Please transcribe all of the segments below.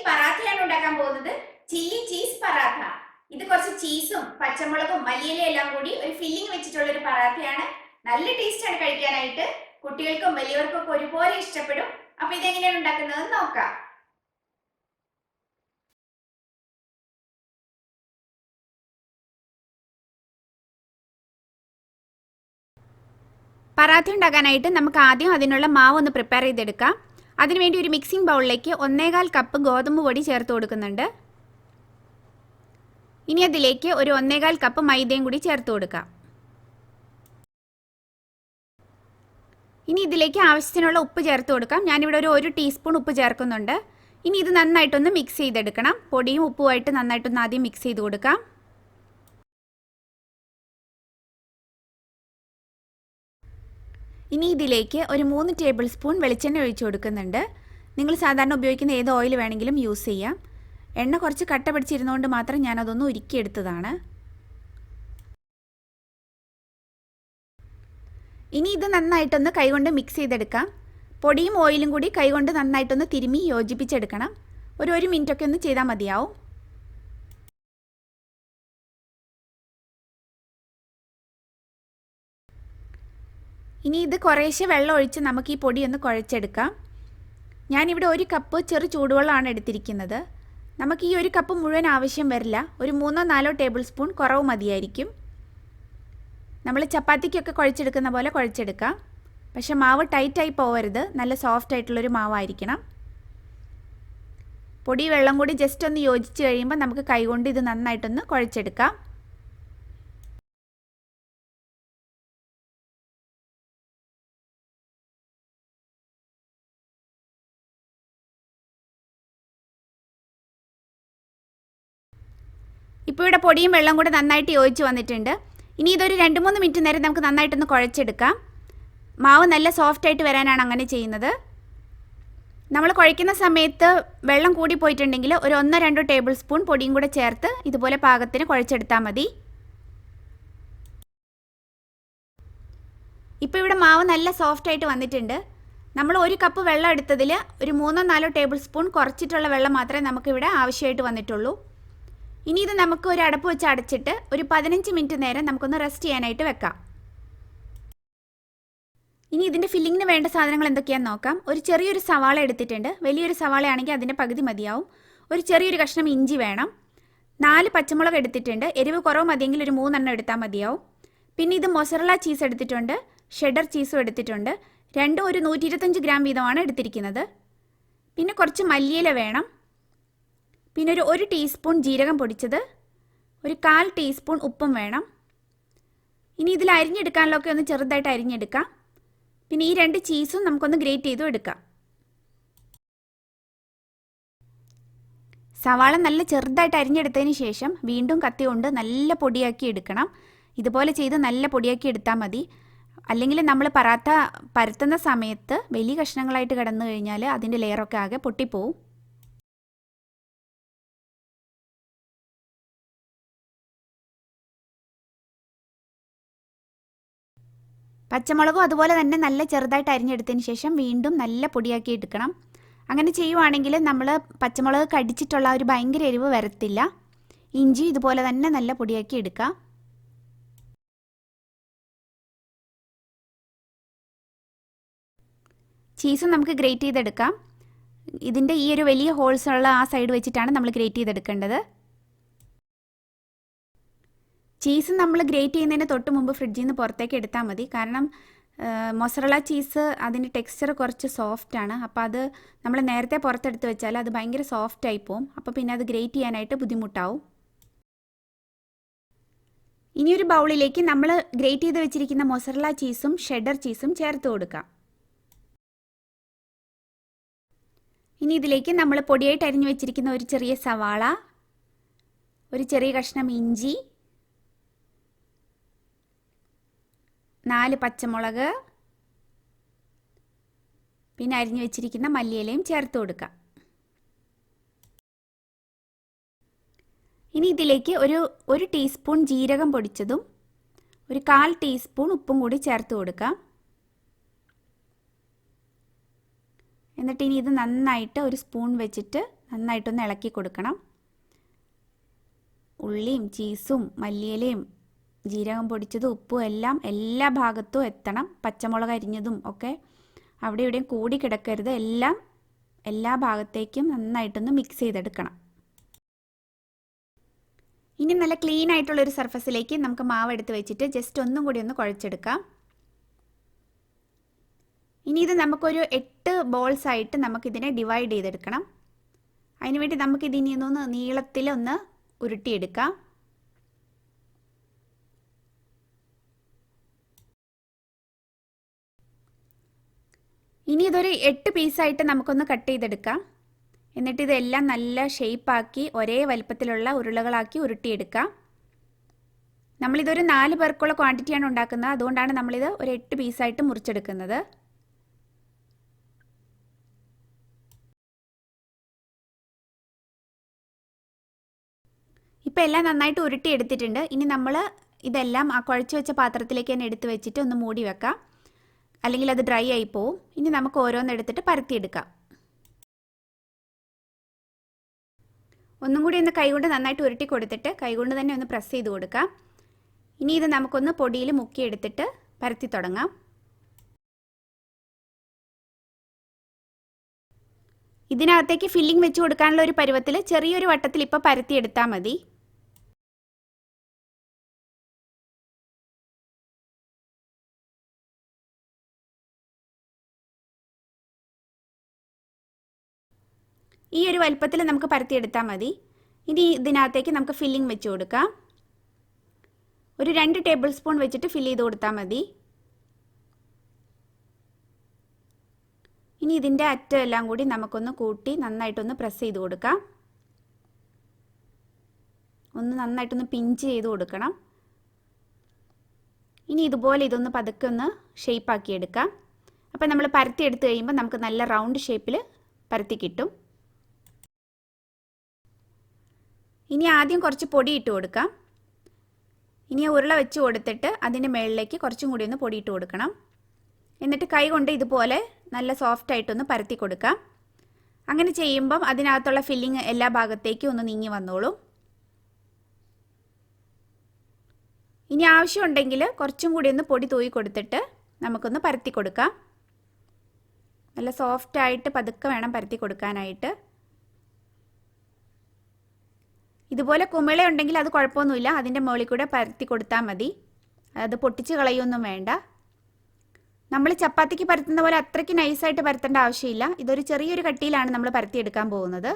പറാത്തയാണ് ഉണ്ടാക്കാൻ പോകുന്നത്. Chilli cheese paratha. ഇത് കുറച്ച് ചീസും പച്ചമുളകും മല്ലിയിലയും എല്ലാം കൂടി ഒരു ഫില്ലിംഗ് വെച്ചിട്ടുള്ള ഒരു പറാത്തയാണ്. നല്ല ടേസ്റ്റ് ആണ് കഴിക്കാനായിട്ട്. കുട്ടികൾക്കും വലിയവർക്കും ഒക്കെ ഒരുപോലെ ഇഷ്ടപ്പെടും. അപ്പൊ ഇതെങ്ങനെയാണ് ഉണ്ടാക്കുന്നത് നോക്കാം. പറാത്ത ഉണ്ടാക്കാനായിട്ട് നമുക്ക് ആദ്യം അതിനുള്ള മാവ് ഒന്ന് പ്രിപ്പയർ ചെയ്തെടുക്കാം. അതിനുവേണ്ടി ഒരു മിക്സിംഗ് ബൗളിലേക്ക് 1.25 കപ്പ് ഗോതമ്പ് പൊടി ചേർത്ത് കൊടുക്കുന്നുണ്ട്. ഇനി അതിലേക്ക് ഒരു 1.25 കപ്പ് മൈദയും കൂടി ചേർത്ത് കൊടുക്കാം. ഇനി ഇതിലേക്ക് ആവശ്യത്തിനുള്ള ഉപ്പ് ചേർത്ത് കൊടുക്കാം. ഞാനിവിടെ ഒരു 1 ടീസ്പൂൺ ഉപ്പ് ചേർക്കുന്നുണ്ട്. ഇനി ഇത് നന്നായിട്ടൊന്ന് മിക്സ് ചെയ്തെടുക്കണം. പൊടിയും ഉപ്പുമായിട്ട് നന്നായിട്ടൊന്ന് ആദ്യം മിക്സ് ചെയ്ത് കൊടുക്കാം. ഇനി ഇതിലേക്ക് ഒരു 3 ടേബിൾ സ്പൂൺ വെളിച്ചെണ്ണ ഒഴിച്ചു കൊടുക്കുന്നുണ്ട്. നിങ്ങൾ സാധാരണ ഉപയോഗിക്കുന്ന ഏത് ഓയിൽ വേണമെങ്കിലും യൂസ് ചെയ്യാം. എണ്ണ കുറച്ച് കട്ട പിടിച്ചിരുന്നുകൊണ്ട് മാത്രം ഞാനതൊന്ന് ഉരുക്കിയെടുത്തതാണ്. ഇനി ഇത് നന്നായിട്ടൊന്ന് കൈകൊണ്ട് മിക്സ് ചെയ്തെടുക്കാം. പൊടിയും ഓയിലും കൂടി കൈകൊണ്ട് നന്നായിട്ടൊന്ന് തിരുമ്മി യോജിപ്പിച്ചെടുക്കണം. ഒരു 1 മിനിറ്റൊക്കെ ഒന്ന് ചെയ്താൽ മതിയാവും. ഇനി ഇത് കുറേശ്ശെ വെള്ളം ഒഴിച്ച് നമുക്ക് ഈ പൊടി ഒന്ന് കുഴച്ചെടുക്കാം. ഞാനിവിടെ 1 കപ്പ് ചെറു ചൂടുവെള്ളമാണ് എടുത്തിരിക്കുന്നത്. നമുക്ക് ഈ 1 കപ്പ് മുഴുവൻ ആവശ്യം വരില്ല. ഒരു 3-4 ടേബിൾ സ്പൂൺ കുറവ് മതിയായിരിക്കും. നമ്മൾ ചപ്പാത്തിക്കൊക്കെ കുഴച്ചെടുക്കുന്ന പോലെ കുഴച്ചെടുക്കാം. പക്ഷെ മാവ് ടൈറ്റായി പോവരുത്. നല്ല സോഫ്റ്റ് ആയിട്ടുള്ളൊരു മാവായിരിക്കണം. പൊടി വെള്ളം കൂടി ജസ്റ്റ് ഒന്ന് യോജിച്ച് കഴിയുമ്പോൾ നമുക്ക് കൈകൊണ്ട് ഇത് നന്നായിട്ടൊന്ന് കുഴച്ചെടുക്കാം. ഇപ്പോൾ ഇവിടെ പൊടിയും വെള്ളം കൂടെ നന്നായിട്ട് യോജിച്ച് വന്നിട്ടുണ്ട്. ഇനി ഇതൊരു 2-3 മിനിറ്റ് നേരം നമുക്ക് നന്നായിട്ടൊന്ന് കുഴച്ചെടുക്കാം. മാവ് നല്ല സോഫ്റ്റ് ആയിട്ട് വരാനാണ് അങ്ങനെ ചെയ്യുന്നത്. നമ്മൾ കുഴയ്ക്കുന്ന സമയത്ത് വെള്ളം കൂടി പോയിട്ടുണ്ടെങ്കിൽ ഒരു 1-2 ടേബിൾ സ്പൂൺ പൊടിയും കൂടെ ചേർത്ത് ഇതുപോലെ പാകത്തിന് കുഴച്ചെടുത്താൽ മതി. ഇപ്പോൾ ഇവിടെ മാവ് നല്ല സോഫ്റ്റ് ആയിട്ട് വന്നിട്ടുണ്ട്. നമ്മൾ 1 കപ്പ് വെള്ളം എടുത്തതിൽ ഒരു 3-4 ടേബിൾ സ്പൂൺ കുറച്ചിട്ടുള്ള വെള്ളം മാത്രമേ നമുക്കിവിടെ ആവശ്യമായിട്ട് വന്നിട്ടുള്ളൂ. ഇനി ഇത് നമുക്ക് ഒരു അടപ്പ് വെച്ച് അടച്ചിട്ട് ഒരു 15 മിനിറ്റ് നേരം നമുക്കൊന്ന് റെസ്റ്റ് ചെയ്യാനായിട്ട് വെക്കാം. ഇനി ഇതിൻ്റെ ഫില്ലിങ്ങിന് വേണ്ട സാധനങ്ങൾ എന്തൊക്കെയാണെന്ന് നോക്കാം. ഒരു ചെറിയൊരു സവാള എടുത്തിട്ടുണ്ട്. വലിയൊരു സവാളയാണെങ്കിൽ അതിൻ്റെ പകുതി മതിയാവും. ഒരു ചെറിയൊരു കഷ്ണം ഇഞ്ചി വേണം. 4 പച്ചമുളക് എടുത്തിട്ടുണ്ട്. എരിവ് കുറവ് മതിയെങ്കിൽ ഒരു 3 എണ്ണം എടുത്താൽ മതിയാവും. പിന്നെ ഇത് മൊസറല്ല ചീസ് എടുത്തിട്ടുണ്ട്. ഷെഡർ ചീസും എടുത്തിട്ടുണ്ട്. രണ്ടും ഒരു 125 ഗ്രാം വീതമാണ് എടുത്തിരിക്കുന്നത്. പിന്നെ കുറച്ച് മല്ലിയില വേണം. പിന്നെ ഒരു 1 ടീസ്പൂൺ ജീരകം പൊടിച്ചത്, ഒരു 1/4 ടീസ്പൂൺ ഉപ്പും വേണം. ഇനി ഇതിൽ അരിഞ്ഞെടുക്കാനുള്ളതൊക്കെ ഒന്ന് ചെറുതായിട്ട് അരിഞ്ഞെടുക്കാം. പിന്നെ ഈ 2 ചീസും നമുക്കൊന്ന് ഗ്രേറ്റ് ചെയ്തും എടുക്കാം. സവാള നല്ല ചെറുതായിട്ട് അരിഞ്ഞെടുത്തതിന് ശേഷം വീണ്ടും കത്തി കൊണ്ട് നല്ല പൊടിയാക്കി എടുക്കണം. ഇതുപോലെ ചെയ്ത് നല്ല പൊടിയാക്കി എടുത്താൽ മതി. അല്ലെങ്കിൽ നമ്മൾ പറാത്ത പരത്തുന്ന സമയത്ത് വലിയ കഷ്ണങ്ങളായിട്ട് കിടന്നു കഴിഞ്ഞാൽ അതിൻ്റെ ലെയറൊക്കെ ആകെ പൊട്ടിപ്പോവും. പച്ചമുളകും അതുപോലെ തന്നെ നല്ല ചെറുതായിട്ട് അരിഞ്ഞെടുത്തതിന് ശേഷം വീണ്ടും നല്ല പൊടിയാക്കി എടുക്കണം. അങ്ങനെ ചെയ്യുവാണെങ്കിൽ നമ്മൾ പച്ചമുളക് കടിച്ചിട്ടുള്ള ഒരു ഭയങ്കര എരിവ് വരത്തില്ല. ഇഞ്ചി ഇതുപോലെ തന്നെ നല്ല പൊടിയാക്കി എടുക്കാം. ചീസും നമുക്ക് ഗ്രേറ്റ് ചെയ്തെടുക്കാം. ഇതിൻ്റെ ഈ ഒരു വലിയ ഹോൾസ് ഉള്ള ആ സൈഡ് വെച്ചിട്ടാണ് നമ്മൾ ഗ്രേറ്റ് ചെയ്തെടുക്കേണ്ടത്. ചീസ് നമ്മൾ ഗ്രേറ്റ് ചെയ്യുന്നതിന് തൊട്ട് മുമ്പ് ഫ്രിഡ്ജിൽ നിന്ന് പുറത്തേക്ക് എടുത്താൽ മതി. കാരണം മൊസറല്ല ചീസ് അതിൻ്റെ ടെക്സ്ചർ കുറച്ച് സോഫ്റ്റാണ്. അപ്പോൾ അത് നമ്മൾ നേരത്തെ പുറത്തെടുത്ത് വെച്ചാൽ അത് ഭയങ്കര സോഫ്റ്റായി പോവും. അപ്പോൾ പിന്നെ അത് ഗ്രേറ്റ് ചെയ്യാനായിട്ട് ബുദ്ധിമുട്ടാവും. ഇനിയൊരു ബൗളിലേക്ക് നമ്മൾ ഗ്രേറ്റ് ചെയ്ത് വെച്ചിരിക്കുന്ന മൊസറല്ല ചീസും ഷെഡർ ചീസും ചേർത്ത് കൊടുക്കാം. ഇനി ഇതിലേക്ക് നമ്മൾ പൊടിയായിട്ട് അരിഞ്ഞു വെച്ചിരിക്കുന്ന ഒരു ചെറിയ സവാള, ഒരു ചെറിയ കഷ്ണം ഇഞ്ചി, 4 പച്ചമുളക്, പിന്നെ അരിഞ്ഞു വെച്ചിരിക്കുന്ന മല്ലിയിലയും ചേർത്ത് കൊടുക്കാം. ഇനി ഇതിലേക്ക് ഒരു ടീസ്പൂൺ ജീരകം പൊടിച്ചതും ഒരു 1/4 ടീസ്പൂൺ ഉപ്പും കൂടി ചേർത്ത് കൊടുക്കാം. എന്നിട്ട് ഇനി ഇത് നന്നായിട്ട് ഒരു സ്പൂൺ വെച്ചിട്ട് നന്നായിട്ടൊന്ന് ഇളക്കി കൊടുക്കണം. ഉള്ളിയും ചീസും മല്ലിയിലയും ജീരകം പൊടിച്ചതും ഉപ്പും എല്ലാം എല്ലാ ഭാഗത്തും എത്തണം. പച്ചമുളക് അരിഞ്ഞതും ഒക്കെ അവിടെ ഇവിടെയും കൂടി കിടക്കരുത്. എല്ലാം എല്ലാ ഭാഗത്തേക്കും നന്നായിട്ടൊന്ന് മിക്സ് ചെയ്തെടുക്കണം. ഇനി നല്ല ക്ലീൻ ആയിട്ടുള്ളൊരു സർഫസിലേക്ക് നമുക്ക് മാവ് എടുത്ത് വെച്ചിട്ട് ജസ്റ്റ് ഒന്നും കൂടി ഒന്ന് കുഴച്ചെടുക്കാം. ഇനി ഇത് നമുക്കൊരു 8 ബോൾസ് ആയിട്ട് നമുക്കിതിനെ ഡിവൈഡ് ചെയ്തെടുക്കണം. അതിനുവേണ്ടി നമുക്കിതിനി ഒന്ന് നീളത്തിലൊന്ന് ഉരുട്ടിയെടുക്കാം. ഇനി ഇതൊരു 8 പീസായിട്ട് നമുക്കൊന്ന് കട്ട് ചെയ്തെടുക്കാം. എന്നിട്ട് ഇതെല്ലാം നല്ല ഷേപ്പാക്കി ഒരേ വലുപ്പത്തിലുള്ള ഉരുളകളാക്കി ഉരുട്ടിയെടുക്കാം. നമ്മളിതൊരു 4 പേർക്കുള്ള ക്വാണ്ടിറ്റിയാണ് ഉണ്ടാക്കുന്നത്. അതുകൊണ്ടാണ് നമ്മളിത് ഒരു 8 പീസായിട്ട് മുറിച്ചെടുക്കുന്നത്. ഇപ്പോൾ എല്ലാം നന്നായിട്ട് ഉരുട്ടിയെടുത്തിട്ടുണ്ട്. ഇനി നമ്മൾ ഇതെല്ലാം ആ കുഴച്ച് വെച്ച പാത്രത്തിലേക്ക് തന്നെ എടുത്ത് വെച്ചിട്ട് ഒന്ന് മൂടി വെക്കാം. അല്ലെങ്കിൽ അത് ഡ്രൈ ആയി പോവും. ഇനി നമുക്ക് ഓരോന്നെടുത്തിട്ട് പരത്തിയെടുക്കാം. ഒന്നും കൂടി ഒന്ന് കൈകൊണ്ട് നന്നായിട്ട് ഉരുട്ടി കൊടുത്തിട്ട് കൈകൊണ്ട് തന്നെ ഒന്ന് പ്രസ് ചെയ്ത് കൊടുക്കാം. ഇനി ഇത് നമുക്കൊന്ന് പൊടിയിൽ മുക്കിയെടുത്തിട്ട് പരത്തി തുടങ്ങാം. ഇതിനകത്തേക്ക് ഫില്ലിംഗ് വെച്ച് കൊടുക്കാനുള്ള ഒരു പരുവത്തിൽ ചെറിയൊരു വട്ടത്തിൽ ഇപ്പോൾ പരത്തിയെടുത്താൽ മതി. ഈ ഒരു വലുപ്പത്തിൽ നമുക്ക് പരത്തിയെടുത്താൽ മതി. ഇനി ഇതിനകത്തേക്ക് നമുക്ക് ഫില്ലിംഗ് വെച്ച് കൊടുക്കാം. ഒരു 2 ടേബിൾ സ്പൂൺ വെച്ചിട്ട് ഫില്ല് ചെയ്ത് കൊടുത്താൽ മതി. ഇനി ഇതിൻ്റെ അറ്റം എല്ലാം കൂടി നമുക്കൊന്ന് കൂട്ടി നന്നായിട്ടൊന്ന് പ്രസ് ചെയ്ത് കൊടുക്കാം. ഒന്ന് നന്നായിട്ടൊന്ന് പിഞ്ച് ചെയ്ത് കൊടുക്കണം. ഇനി ഇതുപോലെ ഇതൊന്ന് പതുക്കെ ഒന്ന് ഷേപ്പാക്കി എടുക്കാം. അപ്പോൾ നമ്മൾ പരത്തി എടുത്തു കഴിയുമ്പോൾ നമുക്ക് നല്ല റൗണ്ട് ഷേപ്പിൽ പരത്തി കിട്ടും. ഇനി ആദ്യം കുറച്ച് പൊടി ഇട്ട് കൊടുക്കാം. ഇനി ഉരുള വെച്ച് കൊടുത്തിട്ട് അതിൻ്റെ മുകളിലേക്ക് കുറച്ചും കൂടി ഒന്ന് പൊടി ഇട്ട് കൊടുക്കണം. എന്നിട്ട് കൈ കൊണ്ട് ഇതുപോലെ നല്ല സോഫ്റ്റ് ആയിട്ടൊന്ന് പരത്തി കൊടുക്കാം. അങ്ങനെ ചെയ്യുമ്പം അതിനകത്തുള്ള ഫില്ലിങ് എല്ലാ ഭാഗത്തേക്കും ഒന്ന് നീങ്ങി വന്നോളും. ഇനി ആവശ്യമുണ്ടെങ്കിൽ കുറച്ചും കൂടി ഒന്ന് പൊടി തൂയി കൊടുത്തിട്ട് നമുക്കൊന്ന് പരത്തി കൊടുക്കാം. നല്ല സോഫ്റ്റ് ആയിട്ട് പതുക്കെ വേണം പരത്തി കൊടുക്കാനായിട്ട്. ഇതുപോലെ കുമിള ഉണ്ടെങ്കിൽ അത് കുഴപ്പമൊന്നുമില്ല. അതിൻ്റെ മുകളിൽ കൂടെ പരത്തി കൊടുത്താൽ മതി. അത് പൊട്ടിച്ച് കളയൊന്നും വേണ്ട. നമ്മൾ ചപ്പാത്തിക്ക് പരത്തുന്ന പോലെ അത്രയ്ക്ക് നൈസായിട്ട് പരത്തേണ്ട ആവശ്യമില്ല. ഇതൊരു ചെറിയൊരു കട്ടിയിലാണ് നമ്മൾ പരത്തിയെടുക്കാൻ പോകുന്നത്.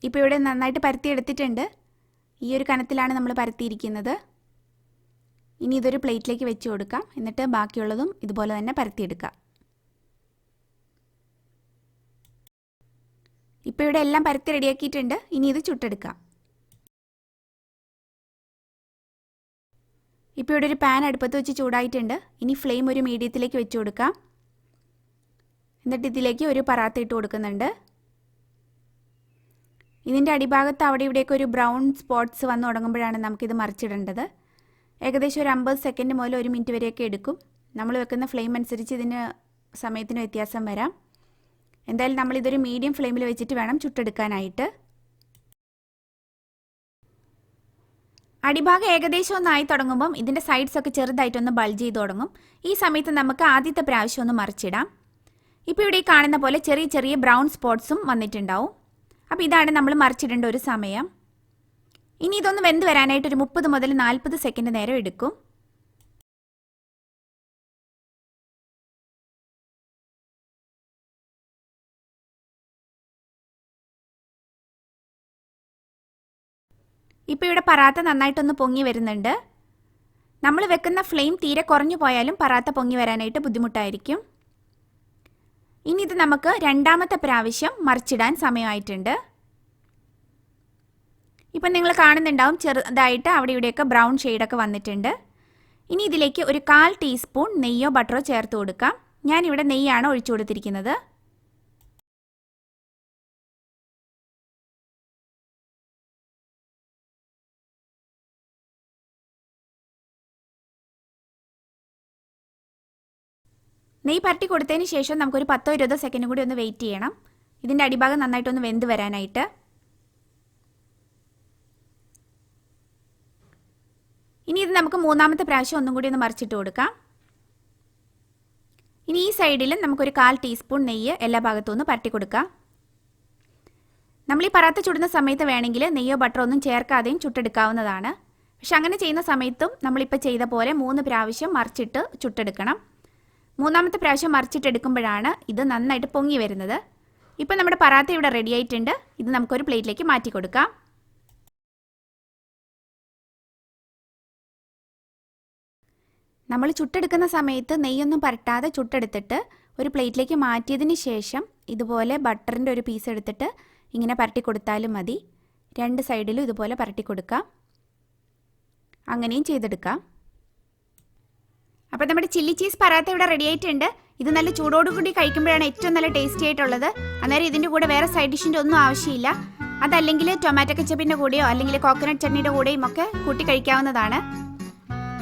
ഇപ്പോൾ ഇവിടെ നന്നായിട്ട് പരത്തിയെടുത്തിട്ടുണ്ട്. ഈ ഒരു കനത്തിലാണ് നമ്മൾ പരത്തിയിരിക്കുന്നത്. ഇനി ഇതൊരു പ്ലേറ്റിലേക്ക് വെച്ച് കൊടുക്കാം. എന്നിട്ട് ബാക്കിയുള്ളതും ഇതുപോലെ തന്നെ പരത്തിയെടുക്കാം. ഇപ്പോൾ ഇവിടെ എല്ലാം പരത്തി റെഡിയാക്കിയിട്ടുണ്ട്. ഇനി ഇത് ചുട്ടെടുക്കാം. ഇപ്പോൾ ഇവിടെ ഒരു പാൻ അടുപ്പത്ത് വെച്ച് ചൂടായിട്ടുണ്ട്. ഇനി ഫ്ലെയിം ഒരു മീഡിയത്തിലേക്ക് വെച്ച് കൊടുക്കാം. എന്നിട്ട് ഇതിലേക്ക് ഒരു പറാത്ത ഇട്ട് കൊടുക്കുന്നുണ്ട്. ഇതിൻ്റെ അടിഭാഗത്ത് അവിടെ ഇവിടെയൊക്കെ ഒരു ബ്രൗൺ സ്പോട്ട്സ് വന്ന് തുടങ്ങുമ്പോഴാണ് നമുക്കിത് മറിച്ചിടേണ്ടത്. ഏകദേശം ഒരു 50 സെക്കൻഡ് മുതൽ 1 മിനിറ്റ് വരെയൊക്കെ എടുക്കും. നമ്മൾ വെക്കുന്ന ഫ്ലെയിം അനുസരിച്ച് ഇതിന് സമയത്തിന് വ്യത്യാസം വരാം. എന്തായാലും നമ്മളിതൊരു മീഡിയം ഫ്ലെയിമിൽ വെച്ചിട്ട് വേണം ചുട്ടെടുക്കാനായിട്ട്. അടിഭാഗം ഏകദേശം ഒന്നായി തുടങ്ങുമ്പം ഇതിൻ്റെ സൈഡ്സ് ഒക്കെ ചെറുതായിട്ടൊന്ന് ബൾജ് ചെയ്ത് തുടങ്ങും. ഈ സമയത്ത് നമുക്ക് ആദ്യത്തെ പ്രാവശ്യം ഒന്ന് മറിച്ചിടാം. ഇപ്പോൾ ഇവിടെ ഈ കാണുന്ന പോലെ ചെറിയ ചെറിയ ബ്രൗൺ സ്പോട്ട്സും വന്നിട്ടുണ്ടാവും. അപ്പോൾ ഇതാണ് നമ്മൾ മറിച്ചിടേണ്ട ഒരു സമയം. ഇനി ഇതൊന്ന് വെന്ത് വരാനായിട്ട് ഒരു 30 മുതൽ 40 സെക്കൻഡ് നേരം എടുക്കും. ഇപ്പോൾ ഇവിടെ പറാത്ത നന്നായിട്ടൊന്ന് പൊങ്ങി വരുന്നുണ്ട്. നമ്മൾ വെക്കുന്ന ഫ്ലെയിം തീരെ കുറഞ്ഞു പോയാലും പറാത്ത പൊങ്ങി വരാനായിട്ട് ബുദ്ധിമുട്ടായിരിക്കും. ഇനി ഇത് നമുക്ക് രണ്ടാമത്തെ പ്രാവശ്യം മറിച്ചിടാൻ സമയമായിട്ടുണ്ട്. ഇപ്പം നിങ്ങൾ കാണുന്നുണ്ടാവും ചെറുതായിട്ട് അവിടെ ഇവിടെയൊക്കെ ബ്രൗൺ ഷെയ്ഡൊക്കെ വന്നിട്ടുണ്ട്. ഇനി ഇതിലേക്ക് ഒരു 1/4 ടീസ്പൂൺ നെയ്യോ ബട്ടറോ ചേർത്ത് കൊടുക്കാം. ഞാനിവിടെ നെയ്യാണ് ഒഴിച്ചു കൊടുത്തിരിക്കുന്നത്. നെയ്യ് പരട്ടി കൊടുത്തതിന് ശേഷം നമുക്കൊരു 10-20 സെക്കൻഡ് കൂടി ഒന്ന് വെയിറ്റ് ചെയ്യണം. ഇതിൻ്റെ അടിഭാഗം നന്നായിട്ടൊന്ന് വെന്ത് വരാനായിട്ട്. ഇനി ഇത് നമുക്ക് മൂന്നാമത്തെ പ്രാവശ്യം ഒന്നും കൂടി ഒന്ന് മറിച്ചിട്ട് കൊടുക്കാം. ഇനി ഈ സൈഡിൽ നമുക്കൊരു 1/4 ടീസ്പൂൺ നെയ്യ് എല്ലാ ഭാഗത്തും ഒന്ന് പരട്ടി കൊടുക്കാം. നമ്മൾ ഈ പറാത്ത ചുടുന്ന സമയത്ത് വേണമെങ്കിൽ നെയ്യോ ബട്ടറോ ഒന്നും ചേർക്കാതെയും ചുട്ടെടുക്കാവുന്നതാണ്. പക്ഷെ അങ്ങനെ ചെയ്യുന്ന സമയത്തും നമ്മളിപ്പോൾ ചെയ്ത പോലെ 3 പ്രാവശ്യം മറിച്ചിട്ട് ചുട്ടെടുക്കണം. മൂന്നാമത്തെ പ്രാവശ്യം മറിച്ചിട്ടെടുക്കുമ്പോഴാണ് ഇത് നന്നായിട്ട് പൊങ്ങി വരുന്നത്. ഇപ്പോൾ നമ്മുടെ പറാത്ത ഇവിടെ റെഡി ആയിട്ടുണ്ട്. ഇത് നമുക്കൊരു പ്ലേറ്റിലേക്ക് മാറ്റി കൊടുക്കാം. നമ്മൾ ചുട്ടെടുക്കുന്ന സമയത്ത് നെയ്യൊന്നും പരട്ടാതെ ചുട്ടെടുത്തിട്ട് ഒരു പ്ലേറ്റിലേക്ക് മാറ്റിയതിന് ശേഷം ഇതുപോലെ ബട്ടറിൻ്റെ ഒരു പീസ് എടുത്തിട്ട് ഇങ്ങനെ പരട്ടി കൊടുത്താലും മതി. 2 സൈഡിലും ഇതുപോലെ പരട്ടി കൊടുക്കാം. അങ്ങനെയും ചെയ്തെടുക്കാം. അപ്പോൾ നമ്മുടെ ചില്ലി ചീസ് പറാത്ത ഇവിടെ റെഡി ആയിട്ടുണ്ട്. ഇത് നല്ല ചൂടോടുകൂടി കഴിക്കുമ്പോഴാണ് ഏറ്റവും നല്ല ടേസ്റ്റി ആയിട്ടുള്ളത്. അന്നേരം ഇതിൻ്റെ കൂടെ വേറെ സൈഡ് ഡിഷിൻ്റെ ഒന്നും ആവശ്യമില്ല. അതല്ലെങ്കിൽ ടൊമാറ്റോ കെച്ചപ്പിൻ്റെ കൂടെയോ അല്ലെങ്കിൽ കോക്കനട്ട് ചട്നിയുടെ കൂടെയും ഒക്കെ കൂട്ടി കഴിക്കാവുന്നതാണ്.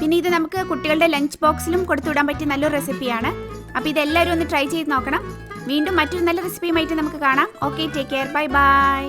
പിന്നെ ഇത് നമുക്ക് കുട്ടികളുടെ ലഞ്ച് ബോക്സിലും കൊടുത്തുവിടാൻ പറ്റിയ നല്ലൊരു റെസിപ്പിയാണ്. അപ്പോൾ ഇതെല്ലാവരും ഒന്ന് ട്രൈ ചെയ്ത് നോക്കണം. വീണ്ടും മറ്റൊരു നല്ല റെസിപ്പിയുമായിട്ട് നമുക്ക് കാണാം. Okay, take care, bye bye.